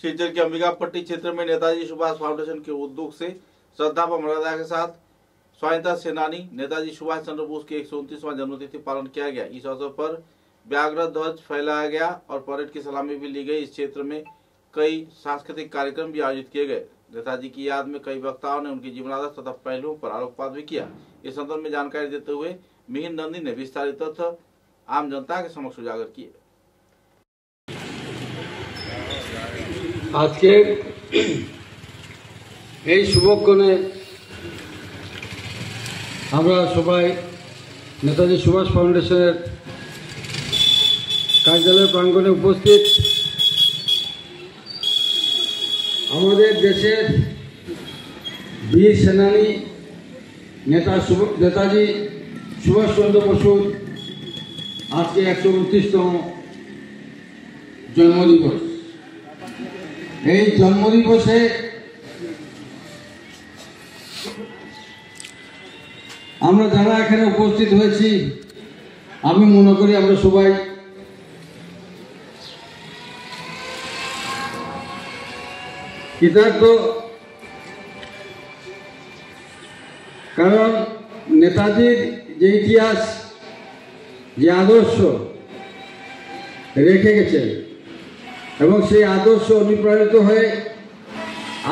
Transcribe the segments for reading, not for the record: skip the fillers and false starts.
सिलचर के अंबिकापट्टी क्षेत्र में नेताजी सुभाष फाउंडेशन के उद्योग से श्रद्धा व मर्यादा के साथ स्वाधीनता सेनानी नेताजी सुभाष चंद्र बोस की 129वां जन्मतिथि पालन किया गया। इस अवसर पर व्याघ्र ध्वज फहराया गया और परेड की सलामी भी ली गई। इस क्षेत्र में कई सांस्कृतिक कार्यक्रम भी आयोजित किए गए। नेताजी की याद में कई वक्ताओं ने उनकी जीवनादर्श तथा पहलुओं पर आलोकपात भी किया। इस संदर्भ में जानकारी देते हुए मिहिर नंदी ने विस्तारित तथ्य आम जनता के समक्ष उजागर किए। आज के এই শুভক্ষণে আমরা সবাই নেতাজি সুভাষ ফাউন্ডেশনের কার্যালয় প্রাঙ্গণে উপস্থিত। আমাদের দেশের বীর সেনানী নেতাজি সুভাষচন্দ্র বসুর আজকে 129তম জন্মদিবস। এই জন্মদিবসে আমরা যারা এখানে উপস্থিত হয়েছি, আমি মনে করি আমরা সবাই কৃতজ্ঞ, কারণ নেতাজির যে ইতিহাস, যে আদর্শ রেখে গেছেন এবং সেই আদর্শ অনুপ্রাণিত হয়ে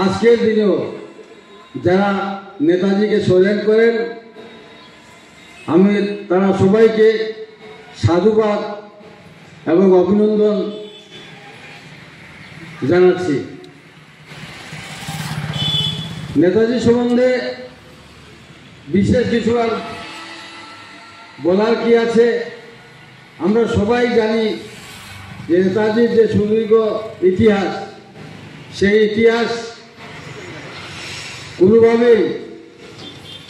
আজকের দিনেও যারা নেতাজিকে স্মরণ করেন, আমি তারা সবাইকে সাধুবাদ এবং অভিনন্দন জানাচ্ছি। নেতাজি সম্বন্ধে বিশেষ কিছু আর বলার কি আছে? আমরা সবাই জানি যে নেতাজির যে সুদীর্ঘ ইতিহাস, সেই ইতিহাস কোনোভাবেই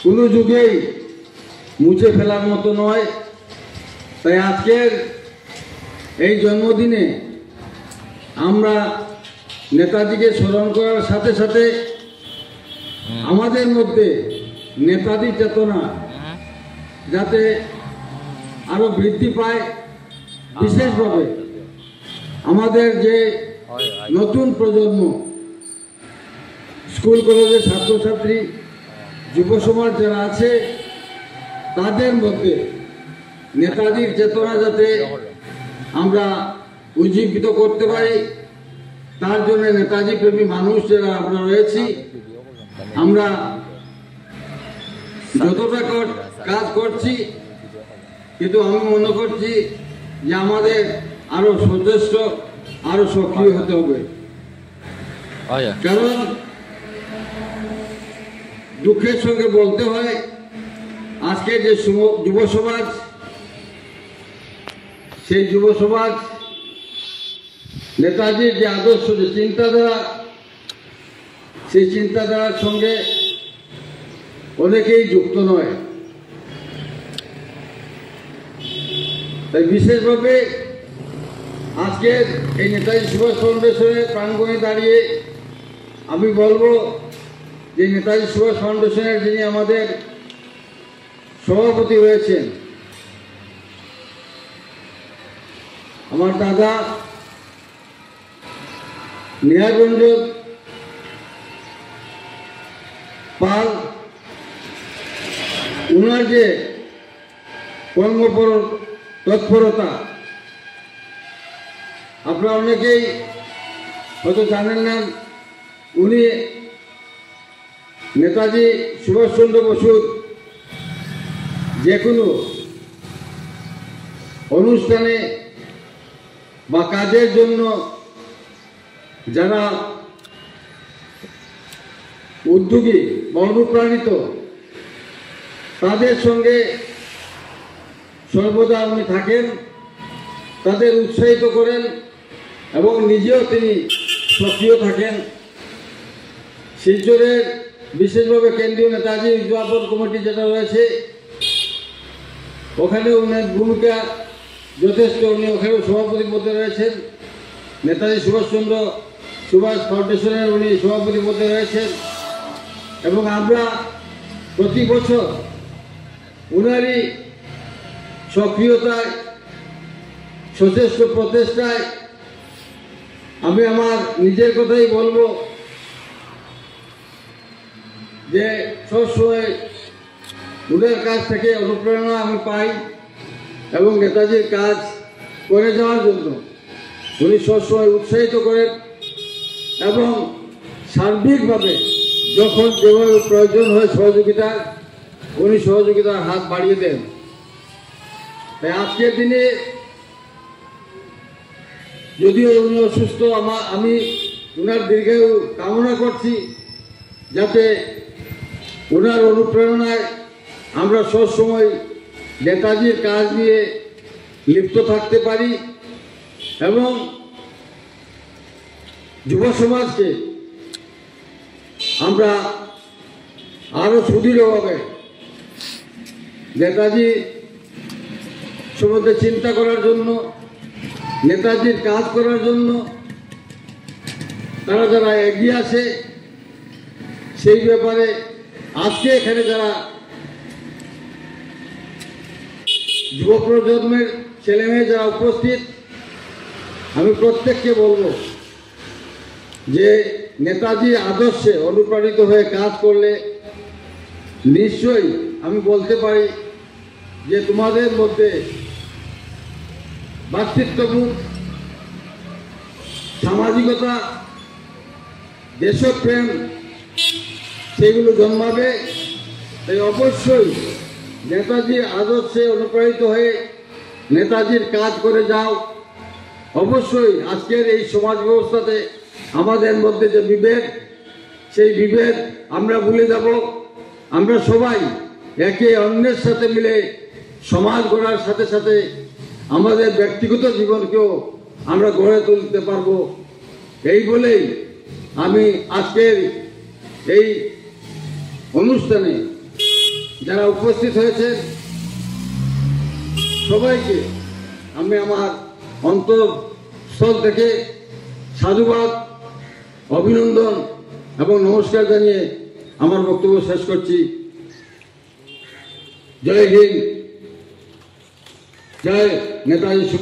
কোনো যুগেই মুছে ফেলার মতো নয়। তাই আজকের এই জন্মদিনে আমরা নেতাজিকে স্মরণ করার সাথে সাথে আমাদের মধ্যে নেতাজি চেতনা যাতে আরো বৃদ্ধি পায়, বিশেষভাবে আমাদের যে নতুন প্রজন্ম, স্কুল কলেজের ছাত্রছাত্রী, যুব সমাজ যারা আছে, তাদের মধ্যে নেতাজির চেতনা যাতে আমরা উজ্জীবিত করতে পারি, তার জন্য নেতাজি প্রেমী মানুষ যারা আমরা রয়েছি, আমরা যতটা কাজ করছি, কিন্তু আমি মনে করছি যে আমাদের আরো সচেষ্ট, আরো সক্রিয় হতে হবে। কারণ দুঃখের সঙ্গে বলতে হয়, আজকে যে যুব সমাজ, সেই যুব সমাজ নেতাজির যে আদর্শ, যে চিন্তাধারা, সেই চিন্তাধারার সঙ্গে অনেকেই যুক্ত নয়। তাই বিশেষভাবে আজকে এই নেতাজি সুভাষ ফাউন্ডেশনের প্রাঙ্গণে দাঁড়িয়ে আমি বলবো যে নেতাজি সুভাষ ফাউন্ডেশনের যিনি আমাদের সভাপতি রয়েছেন, আমার দাদা নিহাররঞ্জন পাল, উনার যে তৎপরতা আপনারা অনেকেই হয়তো জানেন না। উনি নেতাজি সুভাষচন্দ্র বসুর যে কোনো অনুষ্ঠানে বা কাজের জন্য যারা উদ্যোগী বা অনুপ্রাণিত, তাদের সঙ্গে সর্বদা উনি থাকেন, তাদের উৎসাহিত করেন এবং নিজেও তিনি সক্রিয় থাকেন। শিলচরের বিশেষভাবে কেন্দ্রীয় নেতাজি উদযাপন কমিটি যেটা রয়েছে, ওখানে উনার ভূমিকা যথেষ্ট। উনি ওখানেও সভাপতির মধ্যে রয়েছেন। নেতাজি সুভাষ ফাউন্ডেশনের উনি সভাপতির মধ্যে রয়েছেন এবং আমরা প্রতি বছর উনারই সক্রিয়তায়, সচেষ্ট প্রচেষ্টায় আমি আমার নিজের কথাই বলবো যে সবসময় ওদের কাছ থেকে অনুপ্রেরণা আমি পাই এবং নেতাজির কাজ করে যাওয়ার জন্য উনি সবসময় উৎসাহিত করেন এবং সার্বিকভাবে যখন যেভাবে প্রয়োজন হয় সহযোগিতা উনি সহযোগিতার হাত বাড়িয়ে দেন। তাই আজকের দিনে যদিও উনি অসুস্থ, আমি ওনার দীর্ঘায়ু কামনা করছি, যাতে ওনার অনুপ্রেরণায় আমরা সবসময় নেতাজির কাজ নিয়ে লিপ্ত থাকতে পারি এবং যুব সমাজকে আমরা আরো সুদৃঢ়ভাবে নেতাজি সম্বন্ধে চিন্তা করার জন্য, নেতাজির কাজ করার জন্য তারা যারা এগিয়ে আসে সেই ব্যাপারে আজকে এখানে যারা যুব প্রজন্মের ছেলেমেয়ে যারা উপস্থিত, আমি প্রত্যেককে বলবো যে নেতাজির আদর্শে অনুপ্রাণিত হয়ে কাজ করলে নিশ্চয়ই আমি বলতে পারি যে তোমাদের মধ্যে ভ্রাতৃত্ববোধ, সামাজিকতা, দেশপ্রেম সেগুলো জন্মাবে। তাই অবশ্যই নেতাজির আদর্শে অনুপ্রাণিত হয়ে নেতাজির কাজ করে যাও। অবশ্যই আজকের এই সমাজ ব্যবস্থাতে আমাদের মধ্যে যে বিভেদ, সেই বিভেদ আমরা ভুলে যাব। আমরা সবাই একে অন্যের সাথে মিলে সমাজ গড়ার সাথে সাথে আমাদের ব্যক্তিগত জীবনকেও আমরা গড়ে তুলতে পারবো। এই বলেই আমি আজকের এই অনুষ্ঠানে যারা উপস্থিত হয়েছে সবাইকে আমি আমার অন্তঃস্থল থেকে সাধুবাদ, অভিনন্দন এবং নমস্কার জানিয়ে আমার বক্তব্য শেষ করছি। জয় হিন্দ, জয় নেতাজি।